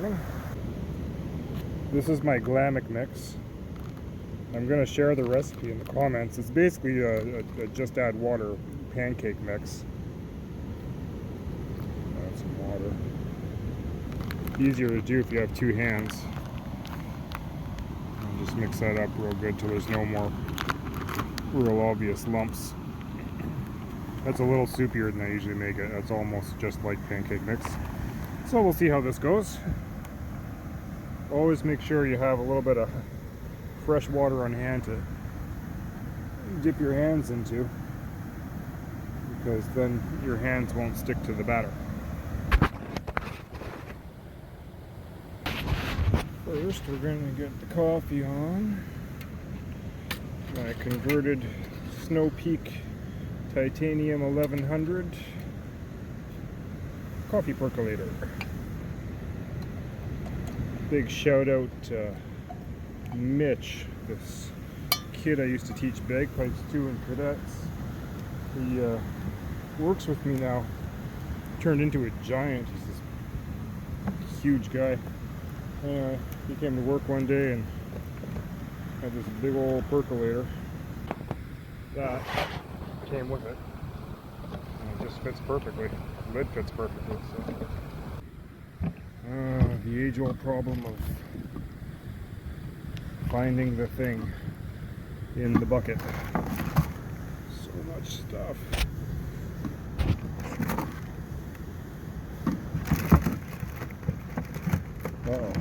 morning. This is my Glamic mix. I'm going to share the recipe in the comments. It's basically a just add water pancake mix. Add some water. Easier to do if you have two hands. And just mix that up real good till there's no more real obvious lumps. That's a little soupier than I usually make it. That's almost just like pancake mix. So we'll see how this goes. Always make sure you have a little bit of fresh water on hand to dip your hands into, because then your hands won't stick to the batter. First, we're going to get the coffee on. My converted Snow Peak Titanium 1100 coffee percolator. Big shout out to Mitch, this kid I used to teach bagpipes to in cadets. He works with me now. Turned into a giant. He's this huge guy. Anyway, he came to work one day and had this big old percolator. That came with it. And it just fits perfectly. The lid fits perfectly. So. The age-old problem of finding the thing in the bucket. So much stuff. Uh-oh.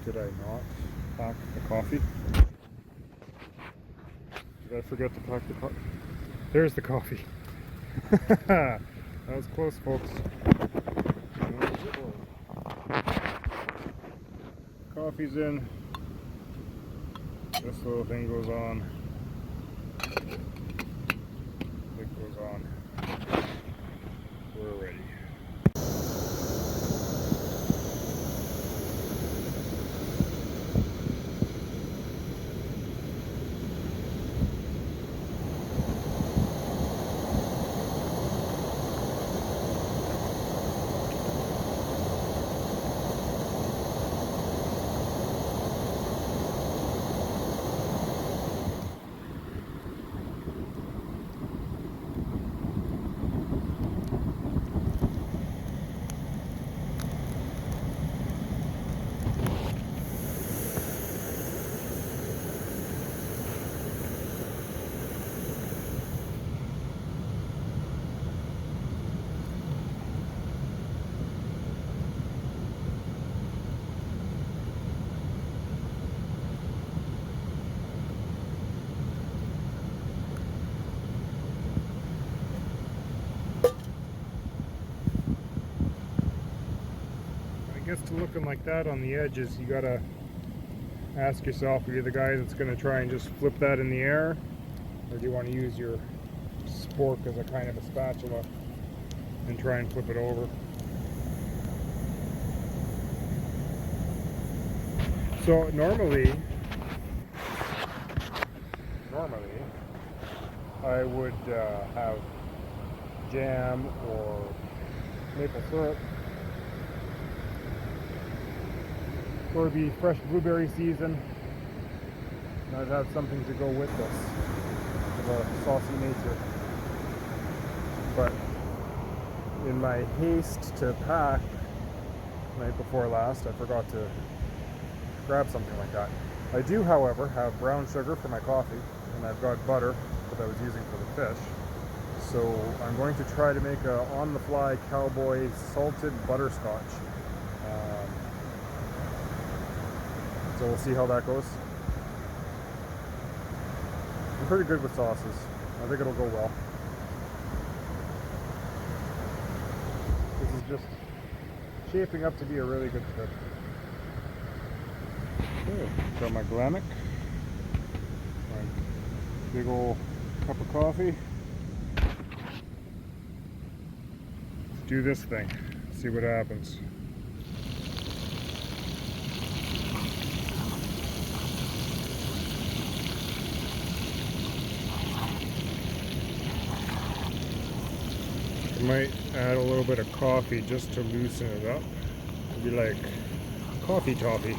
Did I not pack the coffee? Did I forget to pack the coffee? There's the coffee. That was close, folks. Coffee's in. This little thing goes on. It goes on. We're ready. Gets to looking like that on the edges, you gotta ask yourself, are you the guy that's gonna try and just flip that in the air, or do you want to use your spork as a kind of a spatula and try and flip it over? So normally I would have jam or maple syrup, or it'd be fresh blueberry season, and I'd have something to go with this of a saucy nature. But in my haste to pack night before last, I forgot to grab something like that. I do, however, have brown sugar for my coffee, and I've got butter that I was using for the fish. So I'm going to try to make a on-the-fly cowboy salted butterscotch. So we'll see how that goes. I'm pretty good with sauces. I think it'll go well. This is just shaping up to be a really good trip. Okay, got my Glamic, my big old cup of coffee. Let's do this thing, see what happens. I might add a little bit of coffee just to loosen it up. be like coffee toffee.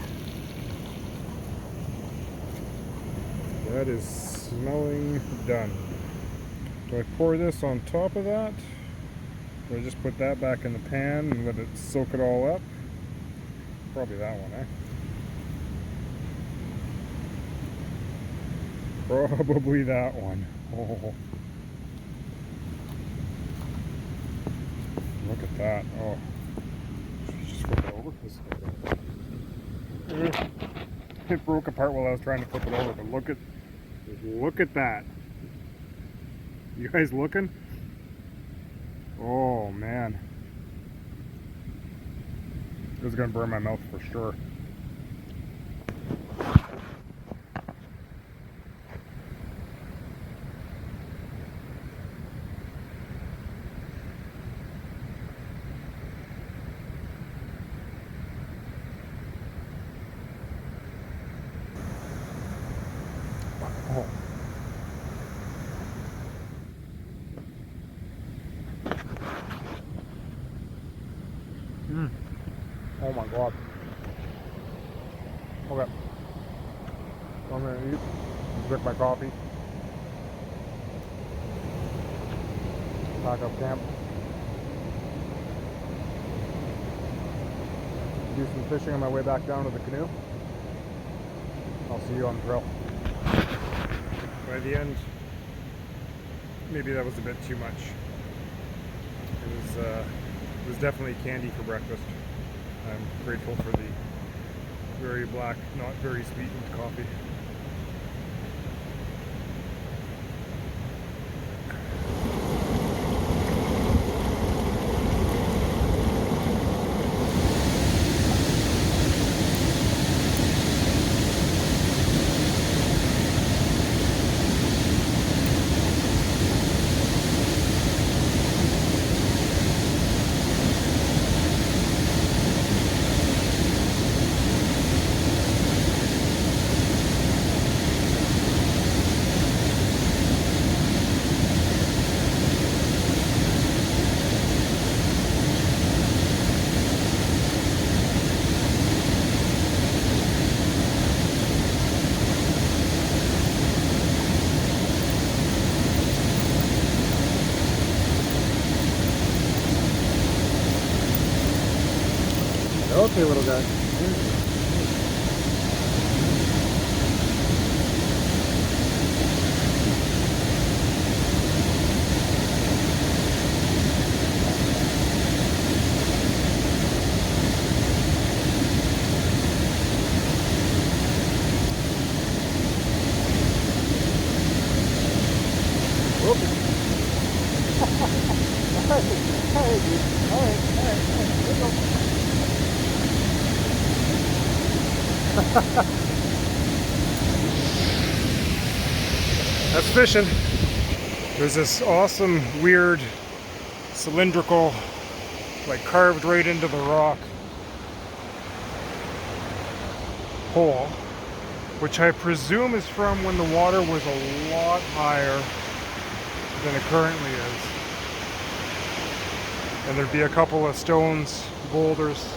That is smelling done. Do I pour this on top of that? Or I just put that back in the pan and let it soak it all up? Probably that one, eh? Probably that one. Oh. Look at that. Oh. Just flip it over. It broke apart while I was trying to flip it over, but look at that. You guys looking? Oh man. This is gonna burn my mouth for sure. Oh. Oh my god. Okay. I'm gonna eat, drink my coffee, pack up camp, do some fishing on my way back down to the canoe. I'll see you on the trail. By the end, maybe that was a bit too much. It was definitely candy for breakfast. I'm grateful for the very black, not very sweetened coffee. Okay, little guy. That's fishing. There's this awesome, weird, cylindrical, like carved right into the rock hole, which I presume is from when the water was a lot higher than it currently is. And there'd be a couple of stones, boulders,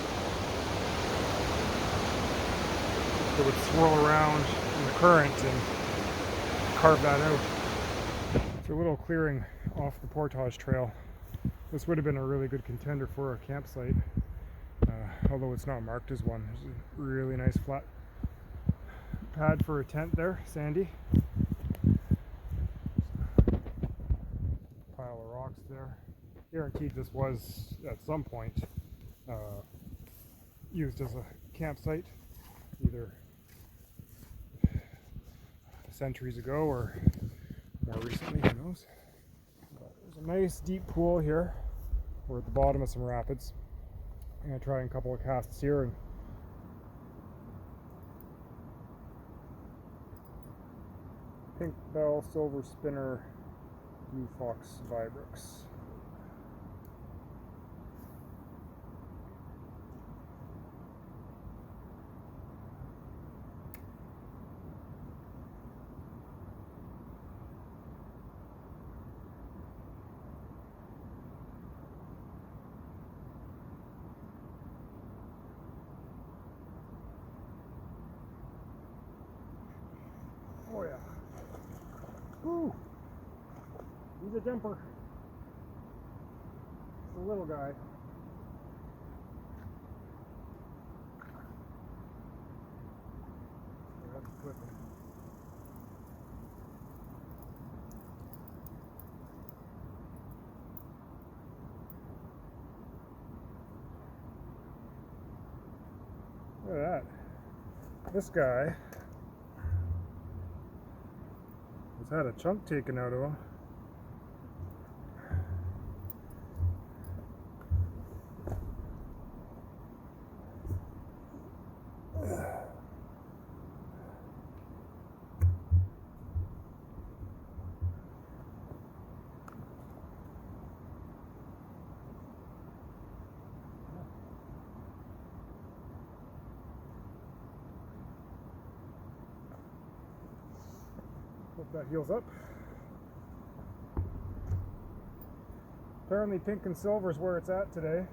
that would swirl around in the current and carve that out. It's a little clearing off the portage trail. This would have been a really good contender for a campsite, although it's not marked as one. There's a really nice flat pad for a tent there, sandy. Pile of rocks there. Guaranteed this was at some point used as a campsite, either centuries ago or more recently, who knows. But there's a nice deep pool here. We're at the bottom of some rapids. I'm going to try a couple of casts here and pink bell, silver spinner, blue fox vibrix. He's a jumper. It's a little guy. That's flipping. Look at that. This guy has had a chunk taken out of him. Hope that heals up. Apparently pink and silver is where it's at today.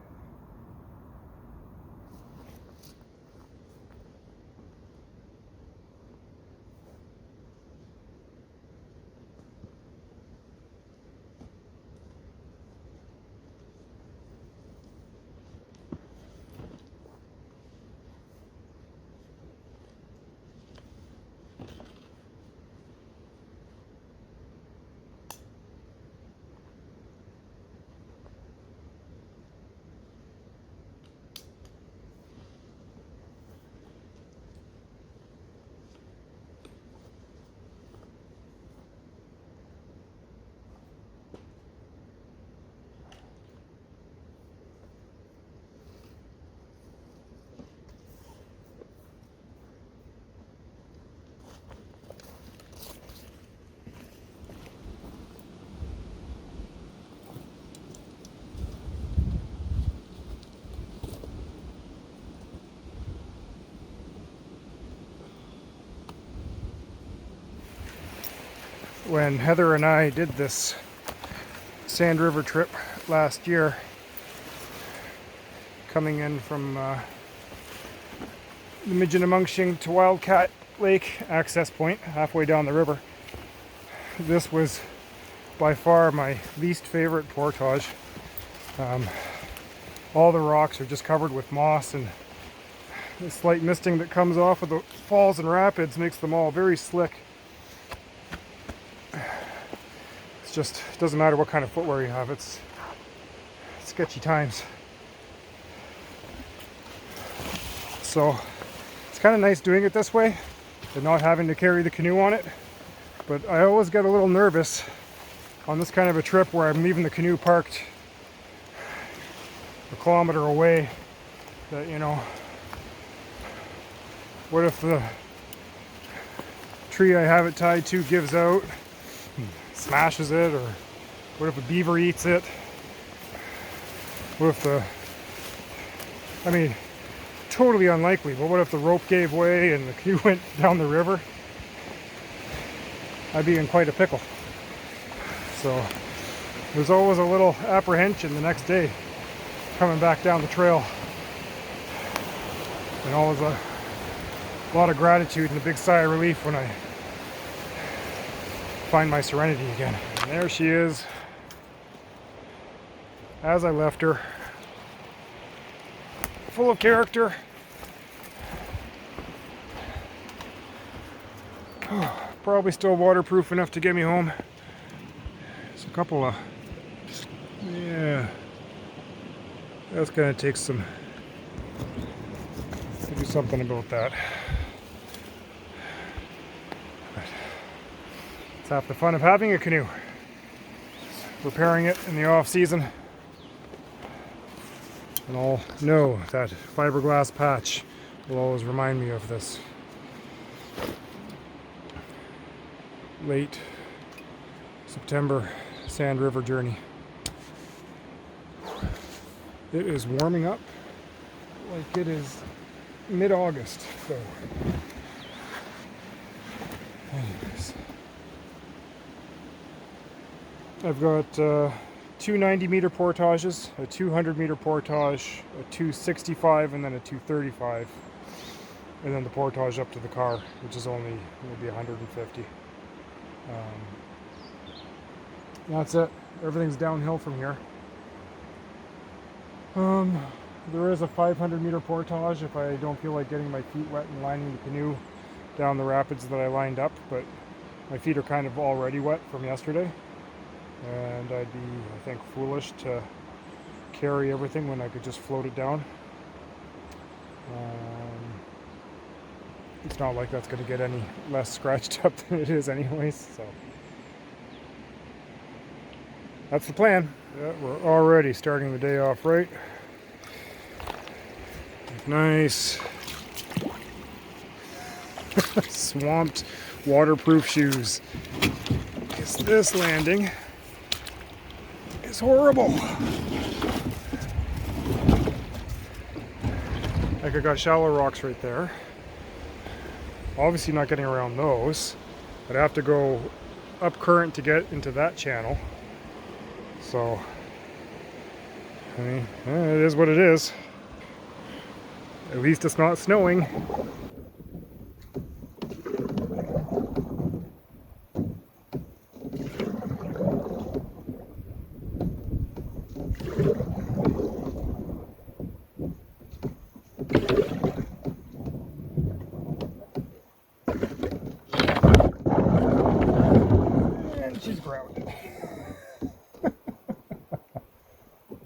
When Heather and I did this Sand River trip last year, coming in from the Michigamunxing to Wildcat Lake access point halfway down the river, this was by far my least favorite portage. All the rocks are just covered with moss, and the slight misting that comes off of the falls and rapids makes them all very slick. It's just, it doesn't matter what kind of footwear you have, it's sketchy times. So it's kind of nice doing it this way and not having to carry the canoe on it, but I always get a little nervous on this kind of a trip where I'm leaving the canoe parked a kilometer away, that, you know, what if the tree I have it tied to gives out, smashes it, or what if a beaver eats it? What if the, I mean, totally unlikely, but what if the rope gave way and the canoe went down the river? I'd be in quite a pickle. So there's always a little apprehension the next day coming back down the trail, and always a lot of gratitude and a big sigh of relief when I find my serenity again. And there she is, as I left her, full of character. Probably still waterproof enough to get me home. There's a couple of, yeah, that's gonna take some, to do something about that. It's half the fun of having a canoe. Repairing it in the off season. And I'll know that fiberglass patch will always remind me of this late September Sand River journey. It is warming up like it is mid-August, so anyways. I've got two 90-meter portages, a 200-meter portage, a 265, and then a 235, and then the portage up to the car, which is only maybe 150. That's it. Everything's downhill from here. There is a 500-meter portage if I don't feel like getting my feet wet and lining the canoe down the rapids that I lined up, but my feet are kind of already wet from yesterday, and I'd be, I think, foolish to carry everything when I could just float it down. It's not like that's going to get any less scratched up than it is anyways, so that's the plan. Yeah, we're already starting the day off right. Nice swamped waterproof shoes. Because this landing is horrible. Like I got shallow rocks right there. Obviously not getting around those. I'd have to go up current to get into that channel. So, I mean, it is what it is. At least it's not snowing. And she's grounded.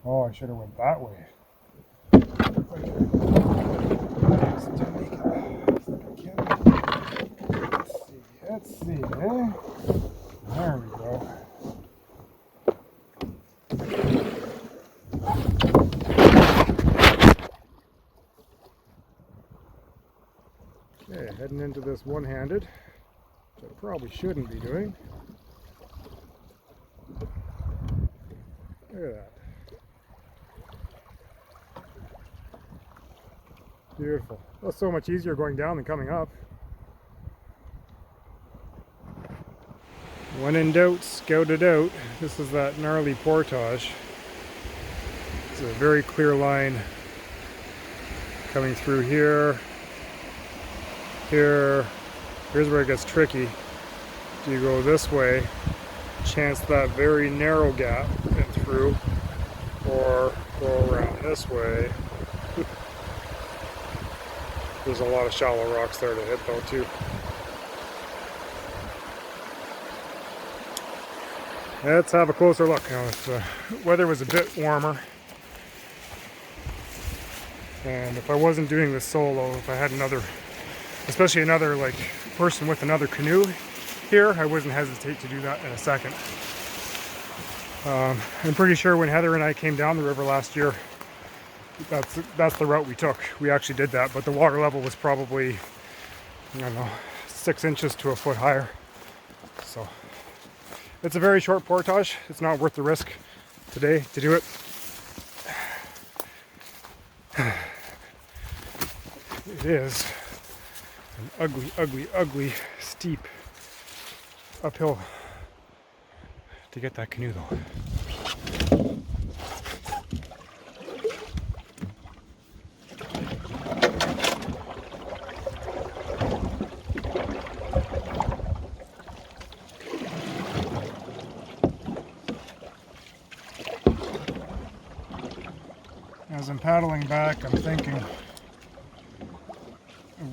Oh, I should have went that way. Let's see, eh? There we go. Okay, heading into this one-handed, which I probably shouldn't be doing. Look at that. Beautiful. That's so much easier going down than coming up. When in doubt, scout it out. This is that gnarly portage. It's a very clear line coming through here. Here's where it gets tricky. Do you go this way, chance that very narrow gap and through, or go around this way? There's a lot of shallow rocks there to hit though too. Let's have a closer look. Now, if the weather was a bit warmer, and if I wasn't doing this solo, if I had another, especially another like person with another canoe here, I wouldn't hesitate to do that in a second. I'm pretty sure when Heather and I came down the river last year, that's the route we took. We actually did that, but the water level was probably, I don't know, 6 inches to a foot higher. So it's a very short portage. It's not worth the risk today to do it. It is an ugly, ugly, ugly, steep uphill to get that canoe though. As I'm paddling back, I'm thinking of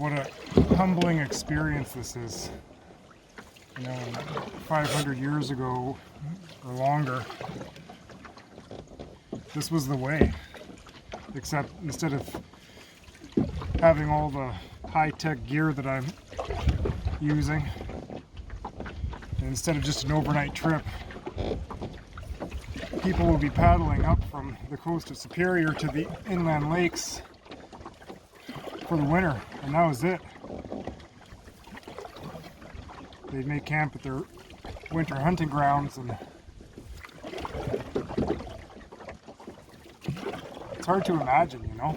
what a humbling experience this is. You know, 500 years ago or longer, this was the way. Except instead of having all the high-tech gear that I'm using, and instead of just an overnight trip, people will be paddling up from the coast of Superior to the inland lakes for the winter, and that was it. They'd make camp at their winter hunting grounds, and it's hard to imagine, you know.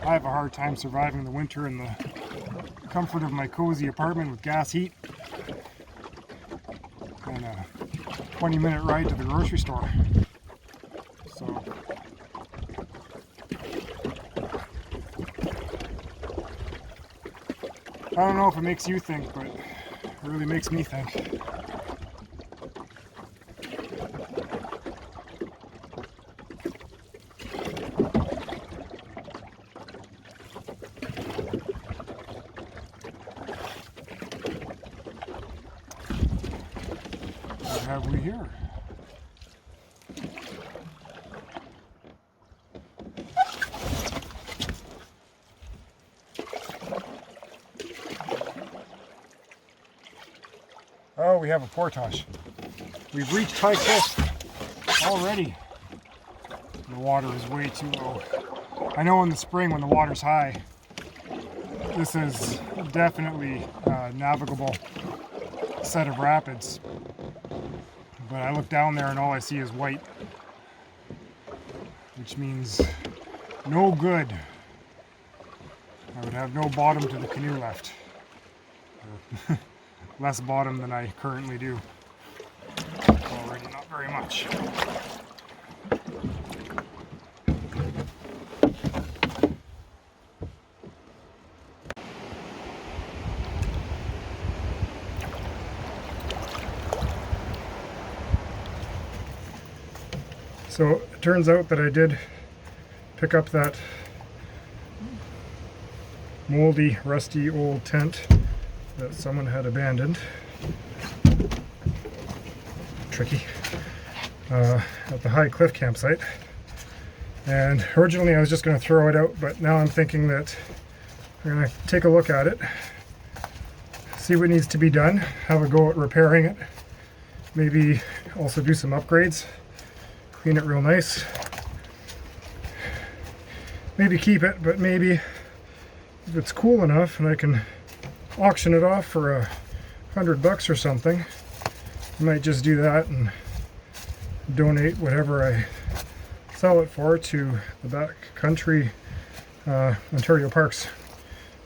I have a hard time surviving the winter in the comfort of my cozy apartment with gas heat and a 20-minute ride to the grocery store. So I don't know if it makes you think, but it really makes me think. have we here? Oh, we have a portage. We've reached high cliff already. The water is way too low. I know in the spring when the water's high, this is definitely a navigable set of rapids. But I look down there and all I see is white, which means no good. I would have no bottom to the canoe left. Less bottom than I currently do. Already not very much. So it turns out that I did pick up that moldy, rusty old tent that someone had abandoned. Tricky. At the high cliff campsite. And originally I was just going to throw it out, but now I'm thinking that I'm going to take a look at it, see what needs to be done, have a go at repairing it, maybe also do some upgrades, clean it real nice, maybe keep it, but maybe if it's cool enough and I can auction it off for $100 or something, I might just do that and donate whatever I sell it for to the backcountry Ontario parks,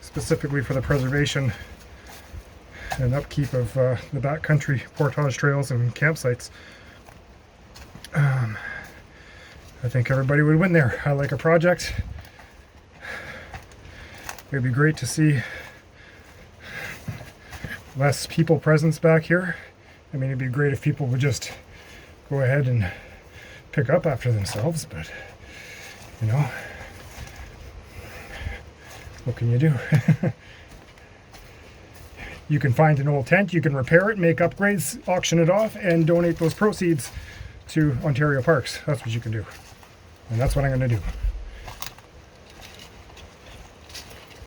specifically for the preservation and upkeep of the backcountry portage trails and campsites. I think everybody would win there. I like a project. It would be great to see less people presence back here. I mean, it'd be great if people would just go ahead and pick up after themselves, but you know, what can you do? You can find an old tent, you can repair it, make upgrades, auction it off, and donate those proceeds to Ontario parks. That's what you can do. And that's what I'm going to do.